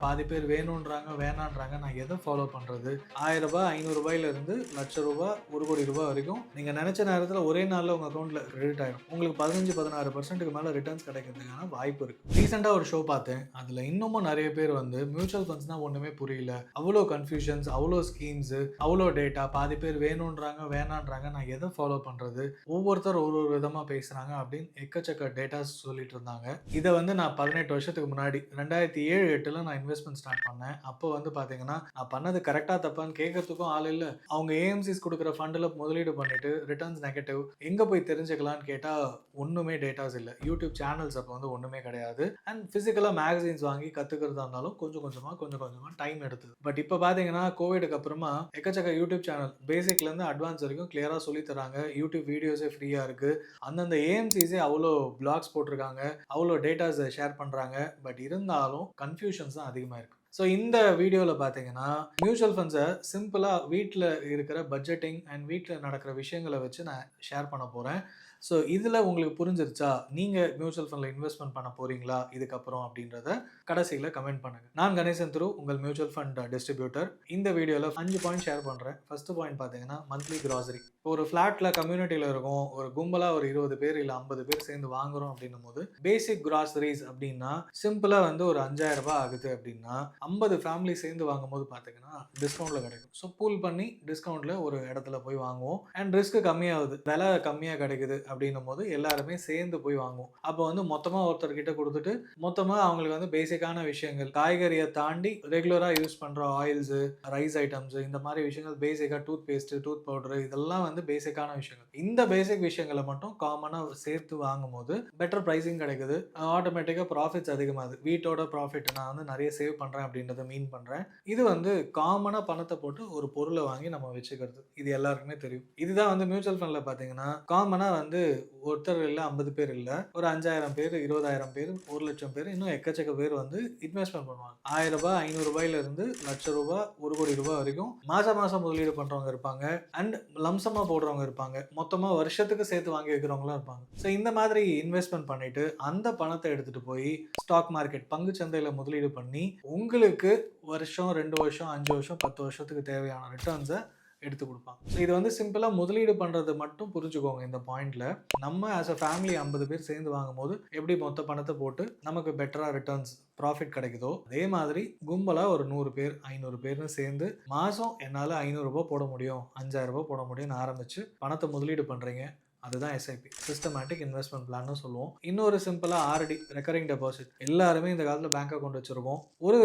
பாதி பேர் வேணுன்றாங்க, வேணான்றாங்க. நான் எத ஃபாலோ பண்றது? ரூ. 1000 ரூ. 500 இருந்து ரூ. 1,00,000 ரூ. 1,00,00,000 வரைக்கும் நீங்க நெனச்ச நேரத்துல ஒரே நாள்ல உங்க அக்கவுண்ட்ல கிரெடிட் ஆயிடும். உங்களுக்கு 15, 16% மேல ரிட்டர்ன்ஸ் கிடைக்கிறதுக்கான வாய்ப்பு இருக்கு. ரீசென்ட்டா ஒரு ஷோ பார்த்தேன். அதுல இன்னமும் நெறைய பேர் வந்து மியூச்சுவல் ஃபண்ட்ஸ்னா ஒண்ணுமே புரியல. அவ்ளோ கன்ஃப்யூஷன்ஸ், அவ்ளோ ஸ்கீம்ஸ், அவ்ளோ டேட்டா. பாதி பேர் வேணுன்றாங்க, வேணான்றாங்க. நான் எத ஃபாலோ பண்றது? ஒவ்வொருத்தர் ஒரு ஒரு விதமா பேசுறாங்க அப்படின்னு எக்கச்சக்க டேட்டாஸ் சொல்லிட்டு இருந்தாங்க. இத வந்து நான் 18 வருஷத்துக்கு முன்னாடி 2007, 8ல நான் இன்வெஸ்ட்மென்ட் ஸ்டார்ட் பண்ணேன். அப்போ வந்து பார்த்தீங்கன்னா, நான் பண்ணது கரெக்ட்டா தப்பான்னு கேட்கறதுக்கும் ஆள் இல்ல. அவங்க ஏஎம்சிஸ் குடுக்குற ஃபண்டுல முதலீடு பண்ணிட்டு ரிட்டர்ன்ஸ் நெகட்டிவ் எங்க போய் தெரிஞ்சுக்கலான்னு கேட்டா, ஒண்ணுமே டேட்டாஸ் இல்ல. யூடியூப் சேனல்ஸ் அப்போ வந்து ஒண்ணுமே கிடையாது. அண்ட் பிசிக்கலா மேகசின்ஸ் வாங்கி கத்துக்கிறதா இருந்தாலும் கொஞ்சம் கொஞ்சமா டைம் எடுத்தது. பட் இப்ப பார்த்தீங்கன்னா, கோவிட்க்கு அப்புறமா எக்கச்சக்க யூடியூப் சேனல் பேசிக்ல இருந்து அட்வான்ஸ் வரைக்கும் கிளியரா சொல்லி தராங்க. யூடியூப் வீடியோஸே ஃப்ரீயா இருக்கு. அந்தந்த ஏஎம்சிஸே அவ்ளோ வ்ளாக்ஸ் போட்டிருக்காங்க. அவ்ளோ டேட்டாஸ ஷேர் பண்றாங்க. பட் இருந்தாலும் கன்ஃப்யூஷன்ஸ் தான் அதிகமா இருக்கு. ஸோ இந்த வீடியோல பார்த்தீங்கன்னா, மியூச்சுவல் ஃபண்ட்ஸ சிம்பிளா வீட்ல இருக்கிற பட்ஜெட்டிங் அண்ட் வீட்ல நடக்கிற விஷயங்கள வச்சு நான் ஷேர் பண்ண போறேன். ஸோ இதுல உங்களுக்கு புரிஞ்சிருச்சா? நீங்க மியூச்சுவல் ஃபண்ட்ல இன்வெஸ்ட்மென்ட் பண்ண போறீங்களா இதுக்கப்புறம் அப்படின்றத கடைசியில கமெண்ட் பண்ணுங்க. நான் கணேசன் திரு, உங்கள் மியூச்சுவல் ஃபண்ட் டிஸ்ட்ரிபியூட்டர். இந்த வீடியோல 5 பாயிண்ட் ஷேர் பண்றேன். ஃபர்ஸ்ட் பாயிண்ட் பார்த்தீங்கன்னா, மந்த்லி கிராசரி. இப்போ ஒரு ஃபிளாட்ல கம்யூனிட்டில இருக்கோம். ஒரு கும்பலா ஒரு 20 பேர் இல்ல 50 பேர் சேர்ந்து வாங்குறோம் அப்படின்னும்போது, பேசிக் கிராசரிஸ் அப்படின்னா, சிம்பிளா வந்து ஒரு ரூ. 5,000 ஆகுது அப்படின்னா, 50 ஃபேமிலி சேர்ந்து வாங்கும்போது பார்த்தீங்கன்னா, டிஸ்கவுண்ட்ல கிடைக்கும். ஸோ பூல் பண்ணி டிஸ்கவுண்ட்ல ஒரு இடத்துல போய் வாங்குவோம். அண்ட் ரிஸ்க் கம்மியாகுது. விலை கம்மியா கிடைக்குது அப்படின்னும்போது எல்லாருமே சேர்ந்து போய் வாங்குவோம். அப்போ வந்து மொத்தமா ஒருத்தர்கிட்ட குடுத்துட்டு, மொத்தமா அவங்களுக்கு வந்து பேசிக்கான விஷயங்கள், காய்கறிய தாண்டி ரெகுலரா யூஸ் பண்ற ஆயில்ஸ், ரைஸ் ஐட்டம்ஸ் இந்த மாரி விஷயங்கள் பேசிக்கா டூத் பேஸ்ட், டூத் பவுடர் இதெல்லாம் வந்து பேசிக்கான விஷயங்கள். இந்த பேசிக் விஷயங்கள மட்டும் காமனா சேர்த்து வாங்கும்போது பெட்டர் பிரைசிங் கிடைக்குது. ஆட்டோமேட்டிக்கா ப்ராஃபிட்ஸ் அதிகமாகுது. வீட்டோட ப்ராஃபிட் நான் வந்து நெறைய சேவ் பண்றேன் அப்படின்றத மீன் பண்றேன். இது வந்து காமனா பணத்த போட்டு ஒரு பொருள வாங்கி நம்ம வச்சுக்கிறது. இது எல்லாருக்குமே தெரியும். இதுதான் வந்து மியூச்சுவல் ஃபண்ட்ல பார்த்தீங்கன்னா, காமனா வந்து ஒருத்தர் இல்ல 50 பேர் இல்ல. ஒரு 5,000 பேர், 20,000 பேர், 1,00,000 பேர் இன்னும் எக்கச்சக்க பேர் வந்து இன்வெஸ்ட்மென்ட் பண்ணுவாங்க. ரூ. 1000 ரூ. 500 இருந்து ரூ. 1,00,000 ரூ. 1,00,00,000 வரைக்கும் மாசம் மாசம் முதலீடு பண்றவங்க இருப்பாங்க. அண்ட் லம்சமா போடுறவங்க இருப்பாங்க. மொத்தமா வருஷத்துக்கு சேர்த்து வாங்கி வைக்கிறவங்களும் இருப்பாங்க. ஸோ இந்த மாதிரி இன்வெஸ்ட்மென்ட் பண்ணிட்டு, அந்த பணத்த எடுத்துட்டு போய் ஸ்டாக் மார்க்கெட் பங்குச் சந்தையில முதலீடு பண்ணி, உங்களுக்கு வருஷம், 2 வருஷம், 5 வருஷம், 10 வருஷத்துக்கு தேவையான ரிட்டர்ன்ஸ எடுத்து குடுப்பாங்க. ஸோ இது வந்து சிம்பிளா முதலீடு பண்றது மட்டும் புரிஞ்சுக்கோங்க இந்த பாயிண்ட்ல. நம்ம ஆஸ் அ ஃபேமிலி 50 பேர் சேர்ந்து வாங்கும்போது, எப்படி மொத்த பணத்த போட்டு நமக்கு பெட்டரா ரிட்டர்ன்ஸ் ப்ராஃபிட் கிடைக்குதோ, அதே மாதிரி கும்பலா ஒரு 100 பேர், 500 பேர்ன்னு சேர்ந்து மாசம் என்னால ரூ. 500 போட முடியும், ரூ. 5,000 போட முடியும்னு ஆரம்பிச்சு பணத்த முதலீடு பண்றீங்க. அதுதான் எஸ்ஐபி. சிஸ்டமேட்டிக் இன்வெஸ்ட்மென்ட் பிளான்னு சொல்லுவோம். இன்னொரு சிம்பிளா ஆர்டி ரெக்கரிங் டெபாசிட். எல்லாருமே இந்த காலத்துல பேங்க் அக்கவுண்ட் வச்சிருக்கோம். ஒரு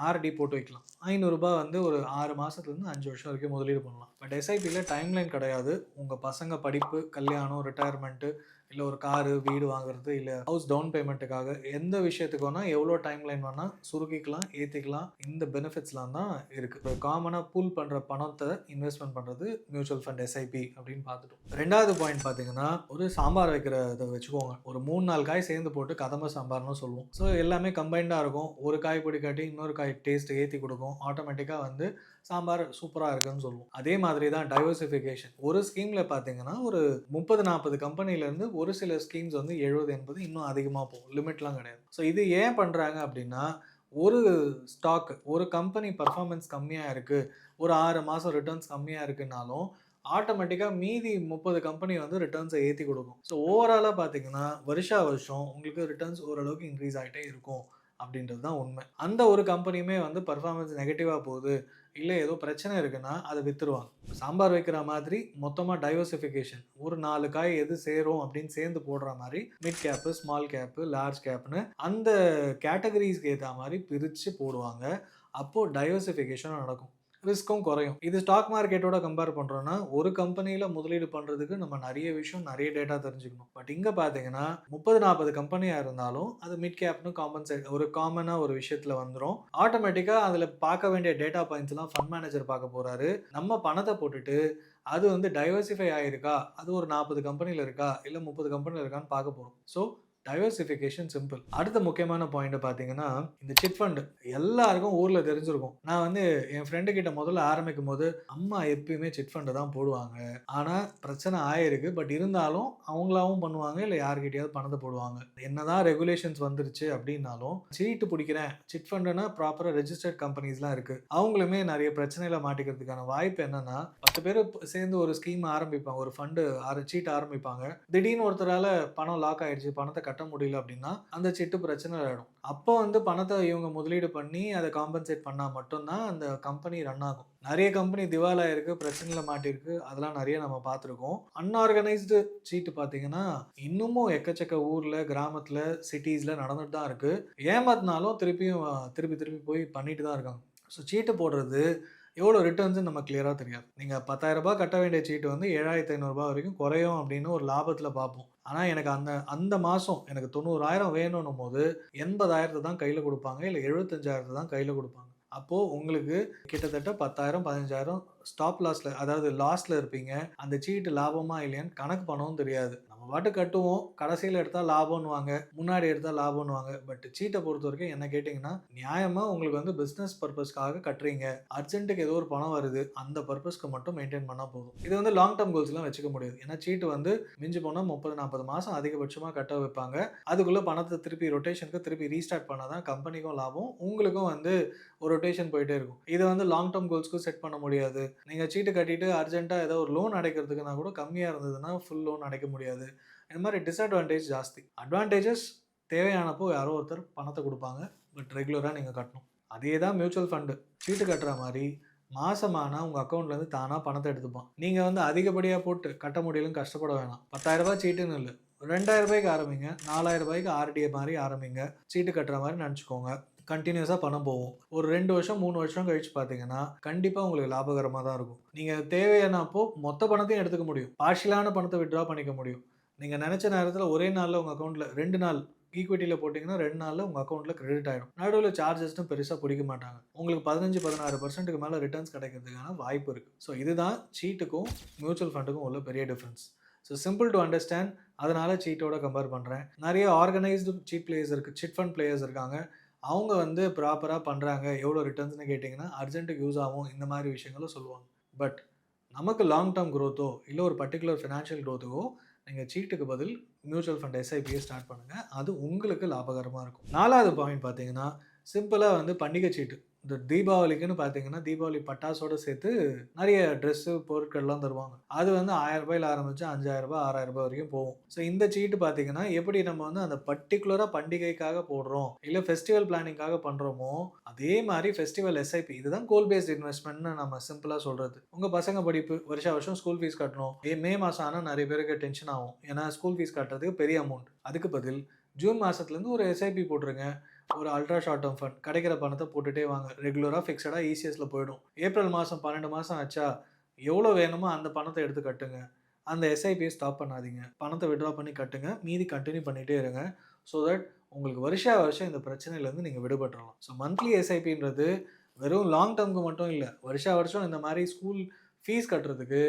ஆர்டி போட்டு வைக்கலாம். ரூ. 500 வந்து ஒரு 6 மாசத்துலருந்து 5 வருஷம் வரைக்கும் முதலீடு பண்ணலாம். பட் எஸ்ஐபில டைம்லைன் கிடையாது. உங்க பசங்க படிப்பு, கல்யாணம், ரிட்டயர்மென்ட் இல்ல ஒரு காரு, வீடு வாங்குறது, இல்ல ஹவுஸ் டவுன் பேமெண்ட்டுக்காக எந்த விஷயத்துக்கு வேணா எவ்வளோ டைம்லைன் வேணா சுருக்கிக்கலாம், ஏத்திக்கலாம். இந்த பெனிஃபிட்ஸ்லாம் தான் இருக்கு. இப்போ காமனா பூல் பண்ற பணத்த இன்வெஸ்ட்மென்ட் பண்றது மியூச்சுவல் ஃபண்ட் எஸ்ஐபி அப்படின்னு பார்த்துட்டோம். 2வது பாயிண்ட் பார்த்தீங்கன்னா, ஒரு சாம்பார் வைக்கிறத வச்சுக்கோங்க. ஒரு 3, 4 காய் சேர்ந்து போட்டு கதம்ப சாம்பார்ன்னு சொல்லுவோம். ஸோ எல்லாமே கம்பைன்டா இருக்கும். ஒரு காய் பிடிக்காட்டி இன்னொரு காய் டேஸ்ட் ஏத்தி குடுக்கும். ஆட்டோமேட்டிக்கா வந்து சாம்பார் சூப்பரா இருக்குன்னு சொல்லுவோம். அதே மாதிரி தான் டைவர்சிஃபிகேஷன். ஒரு ஸ்கீம்ல பார்த்தீங்கன்னா, ஒரு 30, 40 கம்பெனில இருந்து ஒரு சில ஸ்கீம்ஸ் வந்து 70, 80 இன்னும் அதிகமா போகும். லிமிட்லாம் கிடையாது. ஸோ இது ஏன் பண்றாங்க அப்படின்னா, ஒரு ஸ்டாக், ஒரு கம்பெனி பெர்ஃபார்மன்ஸ் கம்மியா இருக்கு. ஒரு 6 மாசம் ரிட்டர்ன்ஸ் கம்மியா இருக்குன்னாலும், ஆட்டோமேட்டிக்கா மீதி 30 கம்பெனி வந்து ரிட்டர்ன்ஸ ஏத்தி குடுக்கும். ஸோ ஓவராலா பார்த்தீங்கன்னா, வருஷா வருஷம் உங்களுக்கு ரிட்டர்ன்ஸ் ஓரளவுக்கு இன்கிரீஸ் ஆயிட்டே இருக்கும். அப்படின்றது தான் உண்மை. அந்த ஒரு கம்பெனியுமே வந்து பெர்ஃபார்மன்ஸ் நெகட்டிவா போகுது, இல்ல ஏதோ பிரச்சனை இருக்குன்னா, அத வித்துருவாங்க. சாம்பார் வைக்கிற மாதிரி மொத்தமா டைவர்சிஃபிகேஷன். ஒரு 4 காய் எது சேரும் அப்படின்னு சேர்ந்து போடுற மாரி mid cap, small cap, large கேப்ன்னு அந்த கேட்டகரீஸ்க்கு ஏத்தா மாரி பிரிச்சு போடுவாங்க. அப்போ டைவர்சிஃபிகேஷன் நடக்கும். ரிஸ்க்கும் குறையும். இது ஸ்டாக் மார்க்கெட்டோட கம்பேர் பண்றோம்னா, ஒரு கம்பெனியில முதலீடு பண்றதுக்கு நம்ம நெறைய விஷயம், நெறைய டேட்டா தெரிஞ்சுக்கணும். பட் இங்க பார்த்தீங்கன்னா, 30, 40 கம்பெனியா இருந்தாலும், அது மிட் கேப்ன்னு ஒரு காமனா ஒரு விஷயத்துல வந்துரும். ஆட்டோமேட்டிக்கா அதுல பார்க்க வேண்டிய டேட்டா பாயிண்ட்ஸ்லாம் ஃபண்ட் மேனேஜர் பார்க்க போறாரு. நம்ம பணத்த போட்டுட்டு, அது வந்து டைவர்சிஃபை ஆயிருக்கா? அது ஒரு 40 கம்பெனில இருக்கா? இல்ல 30 கம்பெனில இருக்கான்னு பார்க்க போறோம். So diversification simple. அடுத்த முக்கியமான பாயிண்ட் பார்த்தீங்கன்னா, இந்த சிட் ஃபண்ட் எல்லாருக்கும் ஊர்ல தெரிஞ்சிருக்கும். நான் வந்து என் ஃப்ரெண்டு கிட்ட முதல்ல ஆரம்பிக்கும்போது, அம்மா எப்பயுமே சிட் ஃபண்ட் தான் போடுவாங்க. ஆனா பிரச்சனை ஆயிருக்கு. பட் இருந்தாலும் அவங்களாவும் பண்ணுவாங்க. இல்ல யார்கிட்டயாவது பணத்த போடுவாங்க. என்னதான் ரெகுலேஷன்ஸ் வந்துருச்சு அப்டின்னாலும், சீட்டு புடிக்கிறேன். சிட் ஃபண்டுனா ப்ராப்பரா ரெஜிஸ்டர்ட் கம்பெனிஸ்லாம் இருக்கு. அவங்களுமே நெறைய பிரச்சனையில மாட்டிக்கிறதுக்கான வாய்ப்பு என்னன்னா, 10 பேரு சேர்ந்து ஒரு ஸ்கீம் ஆரம்பிப்பாங்க. ஒரு ஃபண்டு சீட் ஆரம்பிப்பாங்க. திடீர்னு ஒருத்தரால பணம் லாக் ஆயிடுச்சு. பணத்த கட்ட முடியல அப்டின்னா, அந்த சிட்டு பிரச்சனை ஆயிடும். அப்போ வந்து பணத்த இவங்க முதலீடு பண்ணி அத காம்பன்சேட் பண்ணா மட்டும் தான் அந்த கம்பெனி ரன் ஆகும். நெறைய கம்பெனி திவாலா ஆயிருக்கு, பிரச்சனையில மாட்டியிருக்கு. அதெல்லாம் நெறைய நம்ம பார்த்துருக்கோம். அன்ஆர்கனைஸ்டு சீட்டு பார்த்தீங்கன்னா, இன்னமும் எக்கச்சக்க ஊர்ல, கிராமத்துல, சிட்டீஸ்ல நடந்துட்டு தான் இருக்கு. ஏமாத்துனாலும் திருப்பியும் திருப்பி திருப்பி போய் பண்ணிட்டு தான் இருக்காங்க. ஸோ சீட்டு போடுறது எவ்வளோ ரிட்டர்ன்ஸ்ன்னு நம்ம கிளியரா தெரியாது. நீங்க ரூ. 10,000 கட்ட வேண்டிய சீட்டு வந்து ரூ. 7,500 வரைக்கும் குறையும் அப்படின்னு ஒரு லாபத்துல பார்ப்போம். ஆனா எனக்கு அந்த அந்த மாசம் எனக்கு 90,000 வேணும்னும்போது 80,000 தான் கையில குடுப்பாங்க. இல்ல 75,000 தான் கையில குடுப்பாங்க. அப்போ உங்களுக்கு கிட்டத்தட்ட 10,000, 15,000 ஸ்டாப் லாஸ்ல அதாவது லாஸ்ல இருப்பீங்க. அந்த சீட்டு லாபமா இல்லையான்னு கணக்கு பண்ணவும் தெரியாது. நம்ம பாட்டுக்கு கட்டுவோம். கடைசியில எடுத்தா லாபம்னுவாங்க. முன்னாடி எடுத்தா லாபம்னுவாங்க. பட் சீட்ட பொறுத்தவரைக்கும் என்ன கேட்டீங்கன்னா, நியாயமா உங்களுக்கு வந்து பிசினஸ் பர்ப்பஸ்க்காக கட்டுறீங்க. அர்ஜென்ட்க்கு ஏதோ ஒரு பணம் வருது. அந்த பர்ப்பஸ்க்கு மட்டும் மெயின்டெயின் பண்ணா போதும். இது வந்து லாங் டெர்ம் கோல்ஸ்லாம் வச்சுக்க முடியாது. ஏன்னா சீட்டு வந்து மிஞ்சி போனா 30, 40 மாசம் அதிகபட்சமா கட்ட வைப்பாங்க. அதுக்குள்ள பணத்த திருப்பி ரொட்டேஷனுக்கு திருப்பி ரீஸ்டார்ட் பண்ணா தான் கம்பெனிக்கும் லாபம். உங்களுக்கும் வந்து ஒரு ரொட்டேஷன் போயிட்டே இருக்கும். இத வந்து லாங் டெர்ம் கோல்ஸ்க்கும் செட் பண்ண முடியாது. நீங்க சீட்டு கட்டிட்டு அர்ஜென்ட்டா ஏதோ ஒரு லோன் அடைக்கிறதுக்குன்னா கூட கம்மியா இருந்ததுன்னா, ஃபுல் லோன் அடைக்க முடியாது. இந்த மாரி டிஸ்அட்வான்டேஜ் ஜாஸ்தி. அட்வான்டேஜஸ் தேவையானப்போ யாரோ ஒருத்தர் பணத்த குடுப்பாங்க. பட் ரெகுலரா நீங்க கட்டணும். அதே தான் மியூச்சுவல் ஃபண்ட். சீட்டு கட்டுற மாரி மாசம் ஆனா உங்க அக்கவுண்ட்லேருந்து தானா பணத்த எடுத்துப்பான். நீங்க வந்து அதிகப்படியா போட்டு கட்ட முடியலன்னு கஷ்டப்பட வேணாம். ரூ. 10,000 சீட்டுன்னு இல்ல. ரூ. 2,000க்கு ஆரம்பிங்க. ரூ. 4,000க்கு ஆர்டிஏ மாரி ஆரம்பிங்க. சீட்டு கட்டுற மாரி நெனச்சுக்கோங்க. கன்டினியூஸா பணம் போகும். ஒரு 2 வருஷம், 3 வருஷம் கழிச்சு பார்த்தீங்கன்னா, கண்டிப்பா உங்களுக்கு லாபகரமா தான் இருக்கும். நீங்க தேவையானப்போ மொத்த பணத்தையும் எடுத்துக்க முடியும். பார்ஷியலான பணத்த வித்ட்ரா பண்ணிக்க முடியும். நீங்க நெனச்ச நேரத்துல ஒரே நாள்ல உங்க அக்கவுண்ட்ல 2 நாள் ஈக்விட்டில போட்டீங்கன்னா 2 நாள்ல உங்க அக்கவுண்ட்ல கிரெடிட் ஆயிடும். நடுவுல சார்ஜஸ்ன்னு பெருசா புடிக்க மாட்டாங்க. உங்களுக்கு 15, 16%க்கு மேல ரிட்டர்ன்ஸ் கிடைக்கிறதுக்கான வாய்ப்பு இருக்கு. ஸோ இதுதான் சீட்டுக்கும், மியூச்சுவல் ஃபண்டுக்கும் உள்ள பெரிய difference. So simple to understand. அதனால சீட்டோட கம்பேர் பண்றேன். நெறைய ஆர்கனைஸ்டு சீட் பிளேயர்ஸ் இருக்கு. சிட் ஃபண்ட் பிளேயர்ஸ் இருக்காங்க. அவங்க வந்து ப்ராப்பரா பண்றாங்க. எவ்வளோ ரிட்டர்ன்ஸ்ன்னு கேட்டீங்கன்னா, அர்ஜென்ட்க்கு யூஸ் ஆகும். இந்த மாரி விஷயங்களும் சொல்லுவாங்க. பட் நமக்கு லாங் டெர்ம் குரோத்தோ, இல்ல ஒரு பர்ட்டிகுலர் ஃபினான்ஷியல் குரோத்துக்கோ நீங்க சீட்டுக்கு பதில் மியூச்சுவல் ஃபண்ட் எஸ்ஐபிய ஸ்டார்ட் பண்ணுங்க. அது உங்களுக்கு லாபகரமா இருக்கும். 4வது பாயிண்ட் பார்த்தீங்கன்னா, சிம்பிளா வந்து பண்டிகை சீட்டு. இந்த தீபாவளிக்குன்னு பார்த்தீங்கன்னா, தீபாவளி பட்டாசோட சேர்த்து நெறைய ட்ரெஸ்ஸு, பொருட்கள்லாம் தருவாங்க. அது வந்து ரூ. 1000ல ஆரம்பிச்சு ரூ. 5,000, ரூ. 6,000 வரைக்கும் போகும். ஸோ இந்த சீட்டு பார்த்தீங்கன்னா, எப்படி நம்ம வந்து அந்த பர்ட்டிகுலரா பண்டிகைக்காக போடுறோம், இல்ல ஃபெஸ்டிவல் பிளானிங்காக பண்றோமோ, அதே மாரி ஃபெஸ்டிவல் எஸ்ஐபி இதுதான் கோல் பேஸ்ட் இன்வெஸ்ட்மென்ட்னு நம்ம சிம்பிளா சொல்றது. உங்க பசங்க படிப்பு, வருஷா வருஷம் ஸ்கூல் ஃபீஸ் கட்டணும். மே மாசம் ஆனா நெறைய பேருக்கு டென்ஷன் ஆகும். ஏன்னா ஸ்கூல் ஃபீஸ் கட்டுறதுக்கு பெரிய அமௌண்ட். அதுக்கு பதில் ஜூன் மாசத்துலேருந்து ஒரு எஸ்ஐபி போட்டுருங்க. ஒரு அல்ட்ரா ஷார்ட் டெர்ம் ஃபண்ட். கிடைக்கிற பணத்த போட்டுட்டே வாங்க. ரெகுலரா ஃபிக்ஸடா இசிஎஸ்ல போயிடும். ஏப்ரல் மாசம் 12 மாசம் ஆச்சா, எவ்வளோ வேணுமோ அந்த பணத்த எடுத்து கட்டுங்க. அந்த எஸ்ஐபிய ஸ்டாப் பண்ணாதீங்க. பணத்த வித்ட்ரா பண்ணி கட்டுங்க. மீதி கன்டின்யூ பண்ணிட்டே இருங்க. ஸோ தட் உங்களுக்கு வருஷா வருஷம் இந்த பிரச்சனையிலேருந்து நீங்க விடுபட்டுறலாம். ஸோ மந்த்லி எஸ்ஐபின்றது வெறும் லாங் டெர்ம்க்கு மட்டும் இல்ல. வருஷா வருஷம் இந்த மாரி ஸ்கூல் ஃபீஸ் கட்டுறதுக்கு,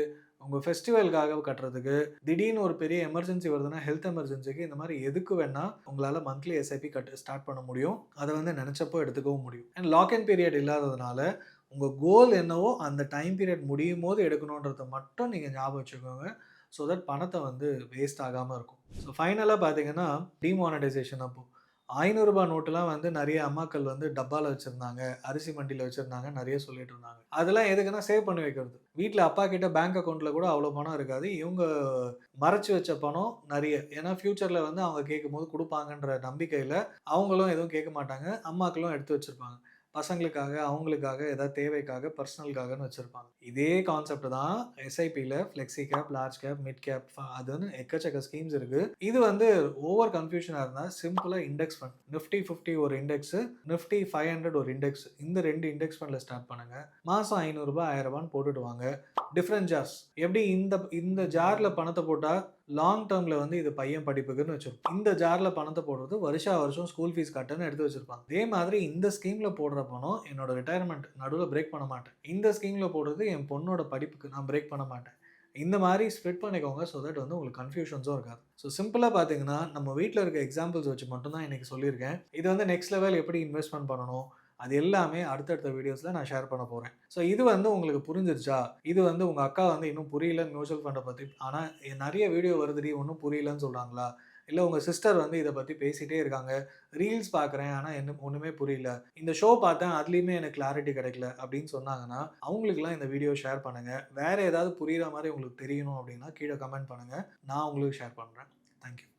உங்க ஃபெஸ்டிவல்காக கட்டுறதுக்கு, திடீர்னு ஒரு பெரிய எமர்ஜென்சி வருதுன்னா, ஹெல்த் எமர்ஜென்சிக்கு இந்த மாரி எதுக்கு வேணா உங்களால மந்த்லி எஸ்ஐபி ஸ்டார்ட் பண்ண முடியும். அத வந்து நெனச்சப்போ எடுத்துக்கவும் முடியும். அண்ட் லாக் இன் பீரியட் இல்லாததுனால, உங்க கோல் என்னவோ அந்த டைம் பீரியட் முடியும்போது எடுக்கணுன்றத மட்டும் நீங்க ஞாபகம் வச்சுக்கோங்க. ஸோ தட் பணத்த வந்து வேஸ்ட் ஆகாம இருக்கும். ஸோ ஃபைனலா பார்த்தீங்கன்னா, டிமானிடைசேஷன் அப்போ ரூ. 500 நோட்டுலாம் வந்து நெறைய அம்மாக்கள் வந்து டப்பால வச்சிருந்தாங்க. அரிசி மண்டியில வச்சிருந்தாங்க. நெறைய சொல்லிட்டு இருந்தாங்க. அதெல்லாம் எதுக்குன்னா சேவ் பண்ணி வைக்கிறது. வீட்ல அப்பா கிட்ட பேங்க் அக்கவுண்ட்ல கூட அவ்வளோ பணம் இருக்காது. இவங்க மறைச்சு வச்ச பணம் நெறைய. ஏன்னா ஃபியூச்சர்ல வந்து அவங்க கேட்கும்போது குடுப்பாங்கன்ற நம்பிக்கையில அவங்களும் எதுவும் கேட்க மாட்டாங்க. அம்மாக்களும் எடுத்து வச்சிருப்பாங்க. பசங்களுக்காக, அவங்களுக்காக, ஏதாவது தேவைக்காக, பர்சனலுக்காகன்னு வச்சிருப்பாங்க. இதே கான்செப்ட் தான் எஸ்ஐபில flexi cap, large cap, mid cap அதுன்னு எக்கச்சக்க ஸ்கீம்ஸ் இருக்கு. இது வந்து ஓவர் கன்ஃப்யூஷனா இருந்தா சிம்பிளா இண்டெக்ஸ் ஃபண்ட். நிஃப்டி 50 ஒரு இண்டெக்ஸ், நிஃப்டி 500 ஒரு இண்டெக்ஸ். இந்த 2 இண்டெக்ஸ் ஃபண்ட்ல ஸ்டார்ட் பண்ணுங்க. மாசம் ரூ. 500, ரூ. 1000 போட்டுட்டு வாங்க. Different jars. எப்படி இந்த ஜார்ல பணத்த போட்டா லாங் டெர்ம்ல வந்து இது பையன் படிப்புக்குன்னு வச்சிருப்போம். இந்த ஜார்ல பணத்த போடுறது வருஷா வருஷம் ஸ்கூல் ஃபீஸ் கட்டுன்னு எடுத்து வச்சிருப்பாங்க. அதே மாதிரி இந்த ஸ்கீம்ல போடுற பணம் என்னோட ரிட்டயர்மென்ட் நடுவுல பிரேக் பண்ண மாட்டேன். இந்த ஸ்கீம்ல போடுறது என் பொண்ணோட படிப்புக்கு நான் பிரேக் பண்ண மாட்டேன். இந்த மாதிரி ஸ்ப்ளிட் பண்ணிக்கோங்க. ஸோ தட் வந்து உங்களுக்கு கன்ஃப்யூஷன்ஸும் இருக்காது. ஸோ சிம்பிளா பார்த்தீங்கன்னா, நம்ம வீட்ல இருக்க எக்ஸாம்பிள்ஸ் வச்சு மட்டும் தான் இன்னைக்கு சொல்லியிருக்கேன். இது வந்து நெக்ஸ்ட் லெவல் எப்படி இன்வெஸ்ட்மென்ட் பண்ணணும், அது எல்லாமே அடுத்தடுத்த வீடியோஸ்ல நான் ஷேர் பண்ண போறேன். ஸோ இது வந்து உங்களுக்கு புரிஞ்சிருச்சா? இது வந்து உங்க அக்கா வந்து இன்னும் புரியல மியூச்சுவல் ஃபண்ட பத்தி. ஆனா நெறைய வீடியோ வருதுடி ஒண்ணும் புரியலன்னு சொல்றாங்களா? இல்ல உங்க சிஸ்டர் வந்து இத பத்தி பேசிட்டே இருக்காங்க. ரீல்ஸ் பார்க்குறேன். ஆனா என்ன ஒண்ணுமே புரியல. இந்த ஷோ பார்த்தேன். அதுலயுமே எனக்கு கிளாரிட்டி கிடைக்கல அப்படின்னு சொன்னாங்கன்னா, அவங்களுக்கெல்லாம் இந்த வீடியோ ஷேர் பண்ணுங்க. வேற ஏதாவது புரியிற மாரி உங்களுக்கு தெரியணும் அப்படின்னா, கீழ கமெண்ட் பண்ணுங்க. நான் உங்களுக்கு ஷேர் பண்றேன். Thank you.